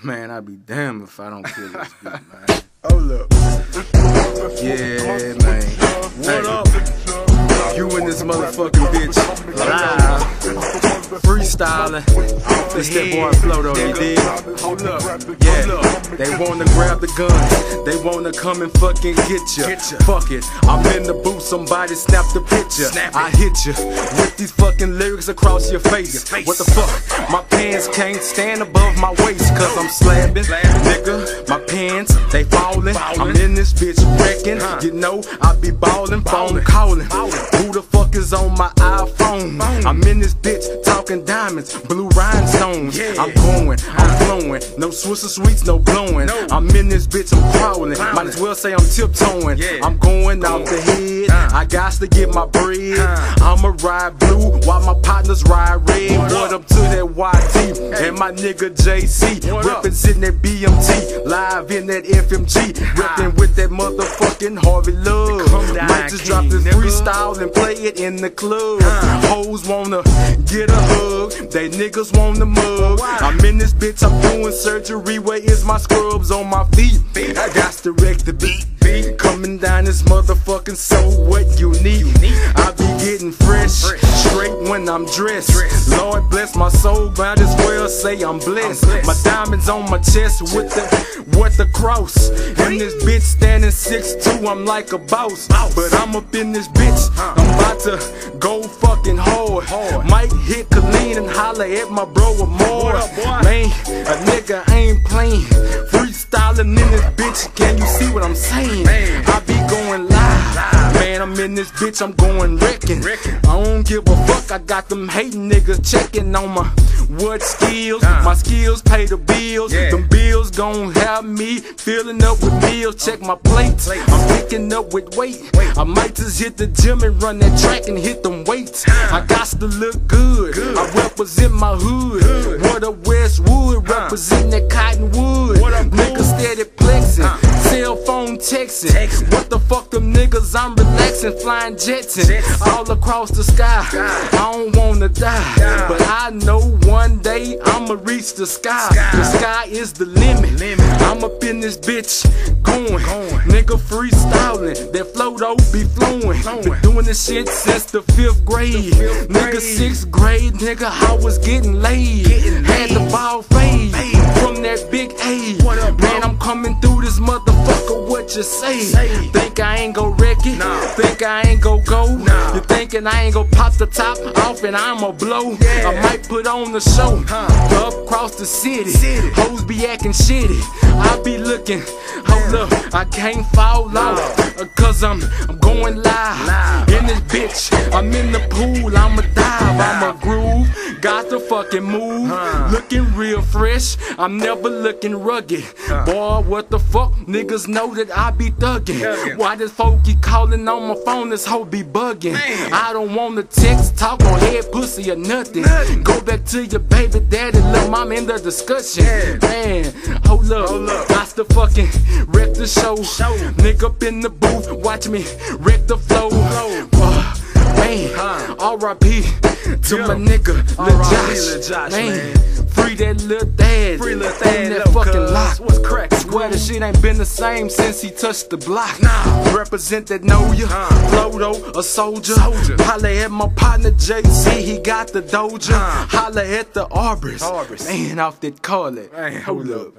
Man, I'd be damned if I don't kill this beat, man. Hold up. Yeah, man. What up? You and this motherfucking bitch live, freestyling. It's that boy Flodo, you dig? Hold up. Yeah, they wanna grab the guns. They wanna come and fucking get ya. Fuck it, I'm in the booth, somebody snap the picture. I hit ya with these fucking lyrics across your face. What the fuck? My pants can't stand above my waist, cause I'm slabbing. Nigga, my pants, they falling. I'm in this bitch wrecking. You know, I be ballin', phone calling. Who the fuck is on my iPhone? I'm in this bitch talking diamonds, blue rhinestones. I'm going, I'm flowing. No Swisher Sweets, no blowing. I'm in this bitch, I'm crawling. Might as well say I'm tiptoeing. I'm going off the head. I got to get my bread. I'ma ride blue while my partners ride red. What up to that YT and my nigga JC? Representing that BMT, live in that FMG. Reppin' with that motherfucking Harvey Love. Might just drop this freestyle and play it in the club. Hoes wanna get a hug, they niggas wanna mug. I'm in this bitch, I'm doing surgery. Where is my scrubs on my feet? I got to wreck the beat. Coming down this motherfucking soul, what you need? I be getting fresh, straight when I'm dressed. Lord bless my soul, might as well say I'm blessed. My diamonds on my chest with the cross. And this bitch standing 6'2", I'm like a boss. But I'm up in this bitch, I'm about to go fucking hard. Might hit Colleen and holler at my bro or more. Man, a nigga ain't playing. Freestyling in this bitch, can you see what I'm saying? I be going live, man, I'm in this bitch, I'm going wrecking. I don't give a fuck, I got them hating niggas checking on my what skills. My skills pay the bills, them bills gon' have me filling up with meals. Check my plates, I'm picking up with weight. I might just hit the gym and run that track and hit them weights. I got to look good, I represent my hood. What a Westwood, represent that Cottonwood. Niggas steady plexing, cell phone texting. What the fuck them niggas, I'm relaxing, flying jets all across the sky. I don't wanna die, but I know one day I'ma reach the sky. The sky is the limit. I'm up in this bitch going, nigga freestyling. That flow though be flowing. Been doing this shit since the 5th grade. Nigga 6th grade, nigga I was getting laid. Had the ball fade from that big A. Man, I'm coming through this motherfucker, what you say? Think I ain't gon' wreck it? Think I ain't gon' go? You thinking I ain't gon' pop the top off and I'ma blow? I might put on the show up across the city. Hoes be acting shitty, I be looking, hold up, I can't fall off, cause I'm going live in this bitch. I'm in the pool, I'ma dive, I'ma groove, got to fucking move. Looking real fresh, I'm never looking rugged. Boy, what the fuck? Niggas know that I be thuggin'. Why this folk keep calling on my phone? This hoe be bugging. I don't wanna text, talk on head, pussy or nothing. Go back to your baby daddy, lil' mama in the discussion. Man, hold up, got to fucking wreck the show. Nigga up in the booth, watch me wreck the flow. Man, R.I.P. to my nigga Lil Josh, man. Free that little dad, on that fucking lot. What's crack? Swear the shit ain't been the same since he touched the block. Represent that know ya, Flodo, a soldier. Holla at my partner JC, he got the doja. Holla at the Arbors, man, off that call it. Hold up.